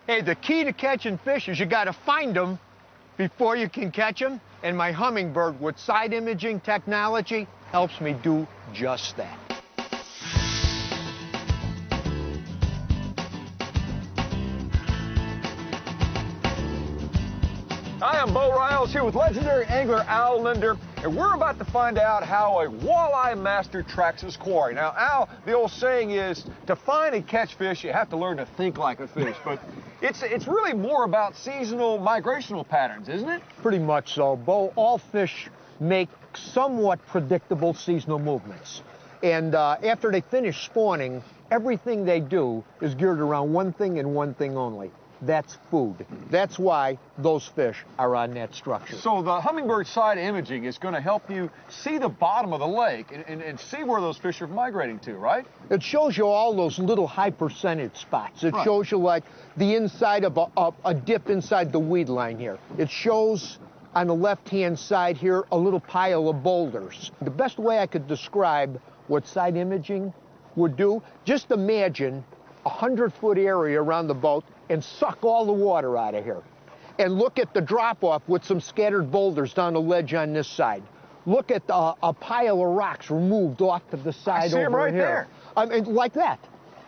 Hey, the key to catching fish is you got to find them before you can catch them. And my Humminbird with side imaging technology helps me do just that. Hi, I'm Bo Riles here with legendary angler Al Linder, and we're about to find out how a walleye master tracks his quarry. Now, Al, the old saying is, to find and catch fish, you have to learn to think like a fish, but it's really more about seasonal migrational patterns, isn't it? Pretty much so, Bo. All fish make somewhat predictable seasonal movements. And after they finish spawning, everything they do is geared around one thing and one thing only. That's food. That's why those fish are on that structure. So the Humminbird side imaging is going to help you see the bottom of the lake and see where those fish are migrating to, right? It shows you all those little high percentage spots. It shows you like the inside of a dip inside the weed line here. It shows on the left-hand side here a little pile of boulders. The best way I could describe what side imaging would do, just imagine a 100-foot area around the boat and suck all the water out of here. And look at the drop-off with some scattered boulders down the ledge on this side. Look at a pile of rocks removed off to the side over here. I see them right there. I mean, like that.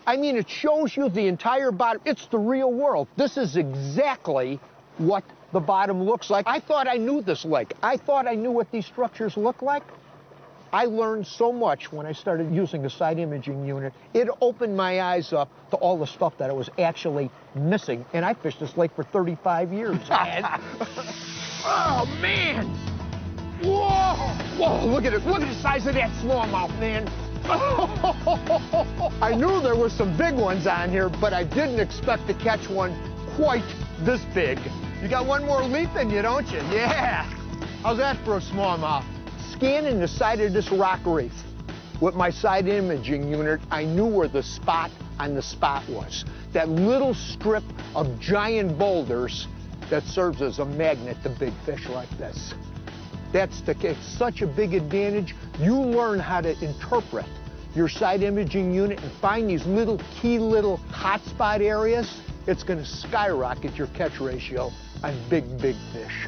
I mean, it shows you the entire bottom. It's the real world. This is exactly what the bottom looks like. I thought I knew this lake. I thought I knew what these structures look like. I learned so much when I started using the side imaging unit. It opened my eyes up to all the stuff that I was actually missing. And I fished this lake for 35 years. Oh, man. Whoa. Whoa, look at it. Look at the size of that smallmouth, man. I knew there were some big ones on here, but I didn't expect to catch one quite this big. You got one more leap in you, don't you? Yeah. How's that for a smallmouth? Scanning the side of this rock reef with my side imaging unit, I knew where the spot on the spot was. That little strip of giant boulders that serves as a magnet to big fish like this. It's such a big advantage. You learn how to interpret your side imaging unit and find these little key little hotspot areas. It's going to skyrocket your catch ratio on big, big fish.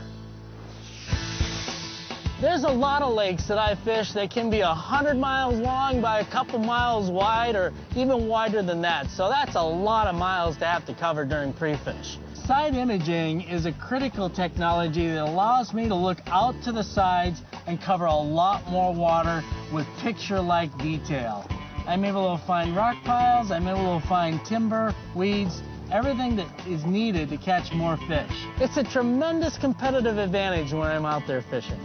There's a lot of lakes that I fish that can be 100 miles long by a couple miles wide or even wider than that. So that's a lot of miles to have to cover during pre-fish. Side imaging is a critical technology that allows me to look out to the sides and cover a lot more water with picture-like detail. I'm able to find rock piles, I'm able to find timber, weeds, everything that is needed to catch more fish. It's a tremendous competitive advantage when I'm out there fishing.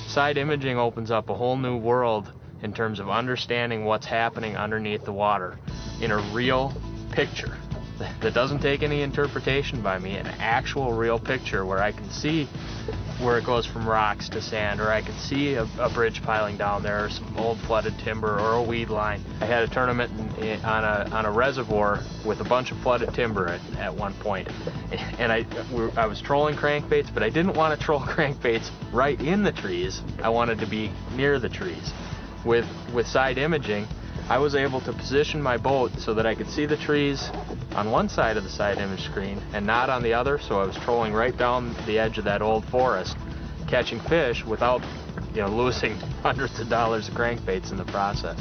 Side imaging opens up a whole new world in terms of understanding what's happening underneath the water in a real picture that doesn't take any interpretation by me, an actual real picture where I can see where it goes from rocks to sand, or I can see a bridge piling down there, or some old flooded timber, or a weed line. I had a tournament on a reservoir with a bunch of flooded timber at one point, and I was trolling crankbaits, but I didn't want to troll crankbaits right in the trees. I wanted to be near the trees. With side imaging, I was able to position my boat so that I could see the trees on one side of the side image screen and not on the other, so I was trolling right down the edge of that old forest, catching fish without, losing hundreds of dollars of crankbaits in the process.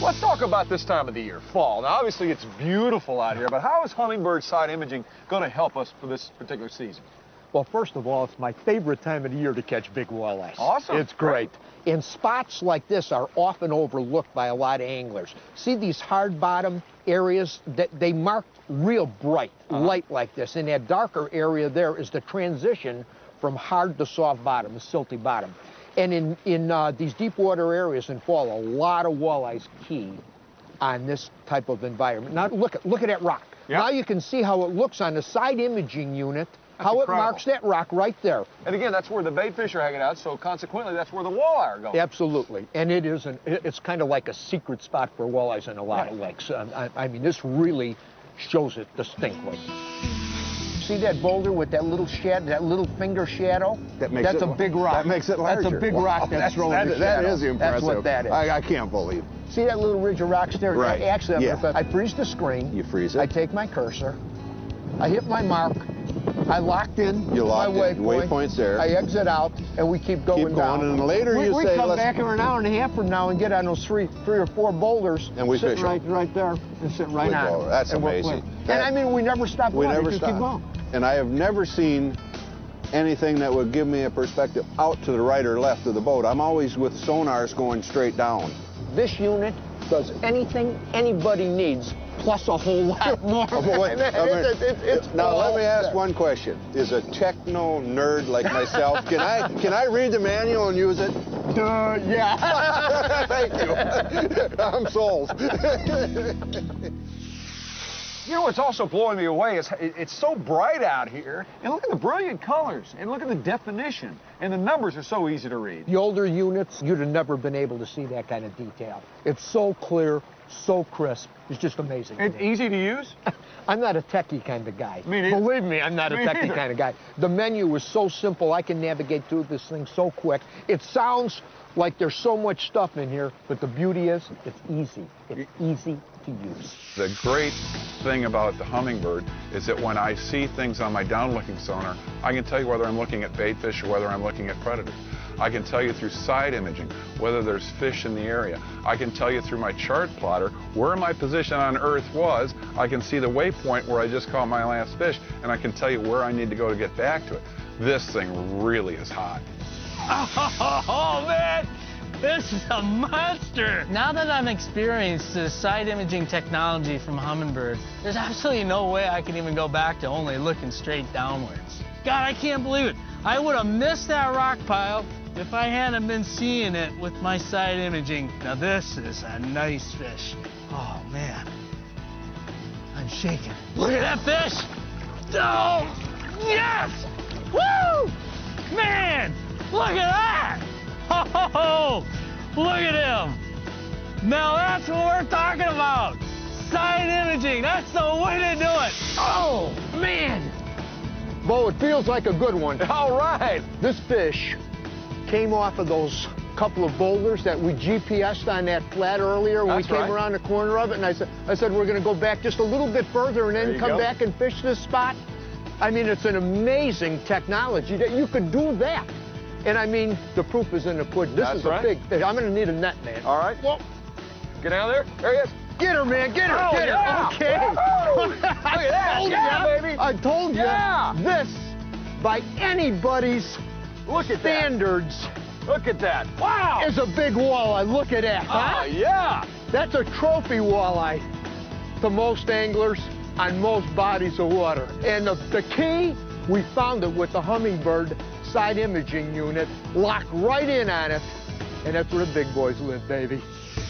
Let's talk about this time of the year, fall. Now, obviously, it's beautiful out here, but how is Humminbird side imaging going to help us for this particular season? Well, first of all, it's my favorite time of the year to catch big walleyes. Awesome. It's great. And spots like this are often overlooked by a lot of anglers. See these hard bottom areas that they mark real bright light like this. And that darker area there is the transition from hard to soft bottom, the silty bottom. And in these deep water areas in fall, a lot of walleyes key on this type of environment. Now look at that rock. Yep. Now you can see how it looks on the side imaging unit. That's how incredible. It marks that rock right there. And again, that's where the bait fish are hanging out, so consequently, that's where the walleye are going. Absolutely. And it's kind of like a secret spot for walleyes in a lot of lakes. I mean, this really shows it distinctly. See that boulder with that little shadow, that little finger shadow? That's a big rock. That makes it larger. That's a big rock that's throwing the shadow. That is impressive. That's what that is. I can't believe it. See that little ridge of rocks there? Right. Actually, Yeah. I freeze the screen. You freeze it. I take my cursor. I hit my mark. I locked in You locked my in. waypoint. Waypoint's there. I exit out, and we keep going down. And later we say, come let's... back in an hour and a half from now and get on those three or four boulders. And we fish right there and sit right on them. That's and amazing. And I mean, we never stop. We running, never just stop. Keep going. And I have never seen anything that would give me a perspective out to the right or left of the boat. I'm always with sonars going straight down. This unit does anything anybody needs, plus a whole lot more. Now let me ask one question. Is a techno nerd like myself, can I read the manual and use it? Yeah. Thank you. I'm sold. You know what's also blowing me away is it's so bright out here, and look at the brilliant colors, and look at the definition, and the numbers are so easy to read. The older units, you'd have never been able to see that kind of detail. It's so clear, so crisp. It's just amazing. It's easy to use? I'm not a techie kind of guy. Me neither. Believe me, I'm not a Me techie neither. kind of guy. The menu is so simple, I can navigate through this thing so quick. It sounds like there's so much stuff in here, but the beauty is it's easy. It's easy to use. The great thing about the Humminbird is that when I see things on my downlooking sonar, I can tell you whether I'm looking at bait fish or whether I'm looking at predators. I can tell you through side imaging whether there's fish in the area. I can tell you through my chart plotter where my position on Earth was. I can see the waypoint where I just caught my last fish, and I can tell you where I need to go to get back to it. This thing really is hot. Oh, man, this is a monster. Now that I've experienced the side imaging technology from Humminbird, there's absolutely no way I can even go back to only looking straight downwards. God, I can't believe it. I would have missed that rock pile if I hadn't been seeing it with my side imaging. Now this is a nice fish. Oh, man. I'm shaking. Look at that fish. Oh, yes! Woo! Man, look at that! Oh, look at him. Now that's what we're talking about. Side imaging, that's the way to do it. Oh, man. Bo, it feels like a good one. All right. This fish came off of those couple of boulders that we GPSed on that flat earlier when we That's came right. around the corner of it, and I said we're going to go back just a little bit further and There then you come go. back and fish this spot. I mean, it's an amazing technology that you could do that. And I mean, the proof is in the pudding. This That's is right. a big fish. I'm going to need a net, man. All right. Well, get down there. There he is. Get her, man, get her, Oh, get yeah. her. Okay. Woo-hoo. Look at that. I told Yeah, ya. baby. I told you. Yeah. This, by anybody's Look at standards, that. Look at that. Wow. is a big walleye. Look at that, huh? Oh, yeah. That's a trophy walleye to most anglers on most bodies of water. And the key, we found it with the Humminbird side imaging unit, locked right in on it, and that's where the big boys live, baby.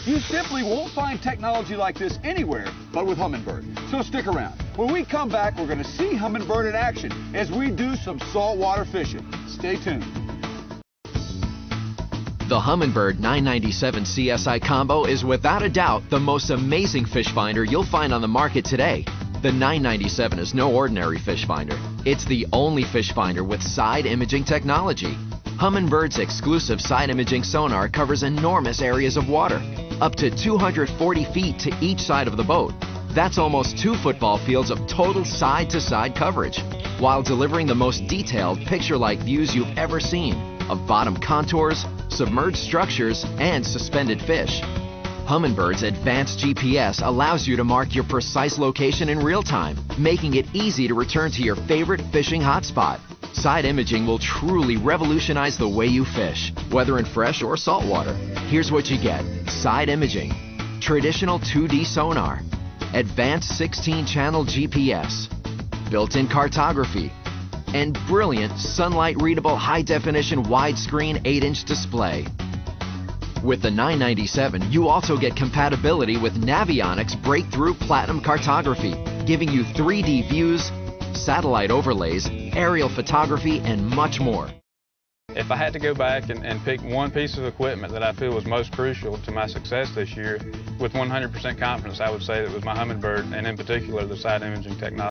You simply won't find technology like this anywhere but with Humminbird. So stick around. When we come back, we're going to see Humminbird in action as we do some saltwater fishing. Stay tuned. The Humminbird 997 CSI Combo is without a doubt the most amazing fish finder you'll find on the market today. The 997 is no ordinary fish finder. It's the only fish finder with side imaging technology. Humminbird's exclusive side imaging sonar covers enormous areas of water, up to 240 feet to each side of the boat. That's almost 2 football fields of total side-to-side coverage, while delivering the most detailed picture-like views you've ever seen of bottom contours, submerged structures, and suspended fish. Humminbird's advanced GPS allows you to mark your precise location in real time, making it easy to return to your favorite fishing hotspot. Side imaging will truly revolutionize the way you fish, whether in fresh or saltwater. Here's what you get: side imaging, traditional 2D sonar, advanced 16-channel GPS, built-in cartography, and brilliant sunlight-readable high-definition widescreen 8-inch display. With the 997, you also get compatibility with Navionics breakthrough Platinum Cartography, giving you 3D views, satellite overlays, aerial photography, and much more. If I had to go back and pick one piece of equipment that I feel was most crucial to my success this year, with 100% confidence, I would say it was my Humminbird, and in particular the side imaging technology.